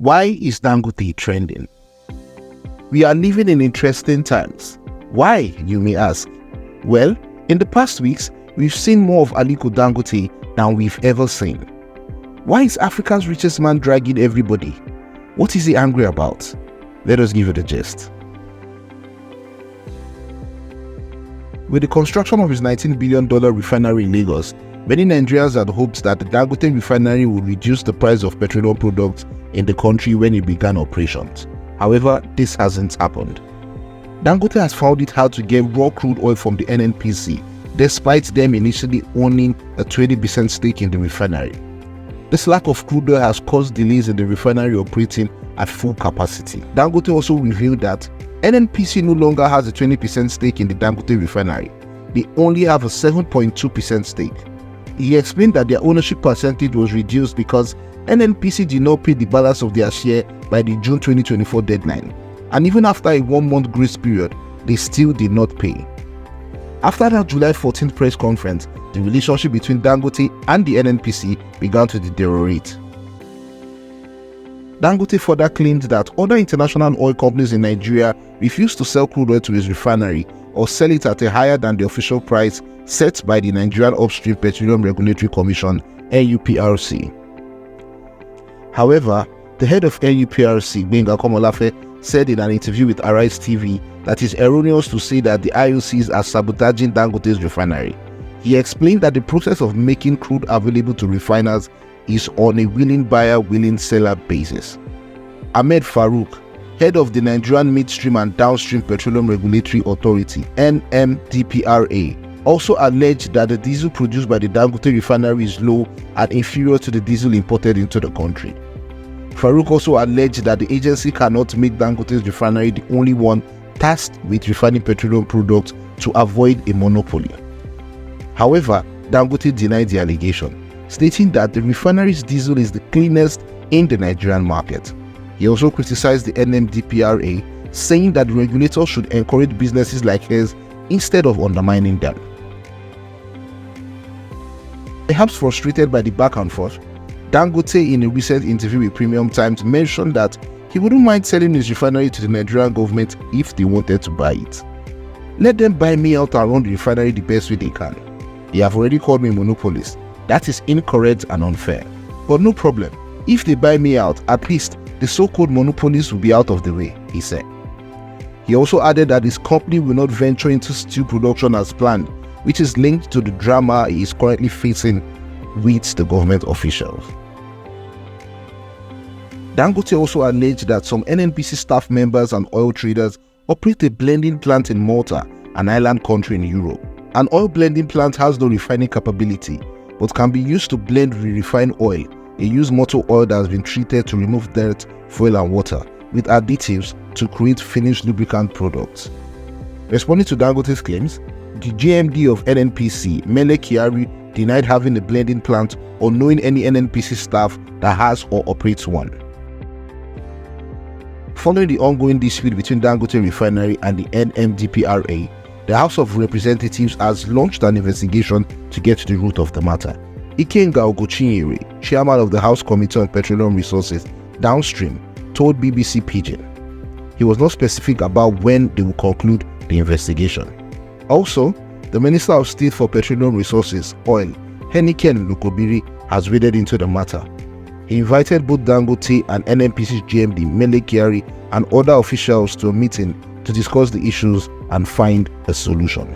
Why is Dangote trending? We are living in interesting times. Why, you may ask? Well, in the past weeks, we've seen more of Aliko Dangote than we've ever seen. Why is Africa's richest man dragging everybody? What is he angry about? Let us give it a gist. With the construction of his $19 billion refinery in Lagos, many Nigerians had hoped that the Dangote refinery would reduce the price of petroleum products in the country when it began operations. However, this hasn't happened. Dangote has found it hard to get raw crude oil from the NNPC, despite them initially owning a 20% stake in the refinery. This lack of crude oil has caused delays in the refinery operating at full capacity. Dangote also revealed that NNPC no longer has a 20% stake in the Dangote refinery. They only have a 7.2% stake. He explained that their ownership percentage was reduced because NNPC did not pay the balance of their share by the June 2024 deadline. And even after a 1-month grace period, they still did not pay. After that July 14th press conference, the relationship between Dangote and the NNPC began to deteriorate. Dangote further claimed that other international oil companies in Nigeria refused to sell crude oil to his refinery or sell it at a higher than the official price set by the Nigerian Upstream Petroleum Regulatory Commission (NUPRC). However, the head of NUPRC, Gbenga Komolafe, said in an interview with Arise TV that it's erroneous to say that the IOCs are sabotaging Dangote's refinery. He explained that the process of making crude available to refiners is on a willing buyer, willing seller basis. Ahmed Farouk, head of the Nigerian Midstream and Downstream Petroleum Regulatory Authority (NMDPRA), also alleged that the diesel produced by the Dangote refinery is low and inferior to the diesel imported into the country. Farouk also alleged that the agency cannot make Dangote's refinery the only one tasked with refining petroleum products to avoid a monopoly. However, Dangote denied the allegation, stating that the refinery's diesel is the cleanest in the Nigerian market. He also criticized the NMDPRA, saying that the regulator should encourage businesses like his instead of undermining them. Perhaps frustrated by the back and forth, Dangote, in a recent interview with Premium Times, mentioned that he wouldn't mind selling his refinery to the Nigerian government if they wanted to buy it. Let them buy me out and run the refinery the best way they can. They have already called me monopolist. That is incorrect and unfair. But no problem. If they buy me out, at least the so-called monopolists will be out of the way, he said. He also added that his company will not venture into steel production as planned, which is linked to the drama he is currently facing with the government officials. Dangote also alleged that some NNPC staff members and oil traders operate a blending plant in Malta, an island country in Europe. An oil blending plant has no refining capability, but can be used to blend refined oil, a used motor oil that has been treated to remove dirt, fuel and water, with additives to create finished lubricant products. Responding to Dangote's claims, the JMD of NNPC, Mele Kyari, denied having a blending plant or knowing any NNPC staff that has or operates one. Following the ongoing dispute between Dangote Refinery and the NMDPRA, the House of Representatives has launched an investigation to get to the root of the matter. Ikenga Ogochinyere, chairman of the House Committee on Petroleum Resources Downstream, told BBC Pidgin. He was not specific about when they will conclude the investigation. Also, the Minister of State for Petroleum Resources, Oil, Heniken Lukobiri, has waded into the matter. He invited both Dangote and NNPC's GMD, Mele Kyari, and other officials to a meeting to discuss the issues and find a solution.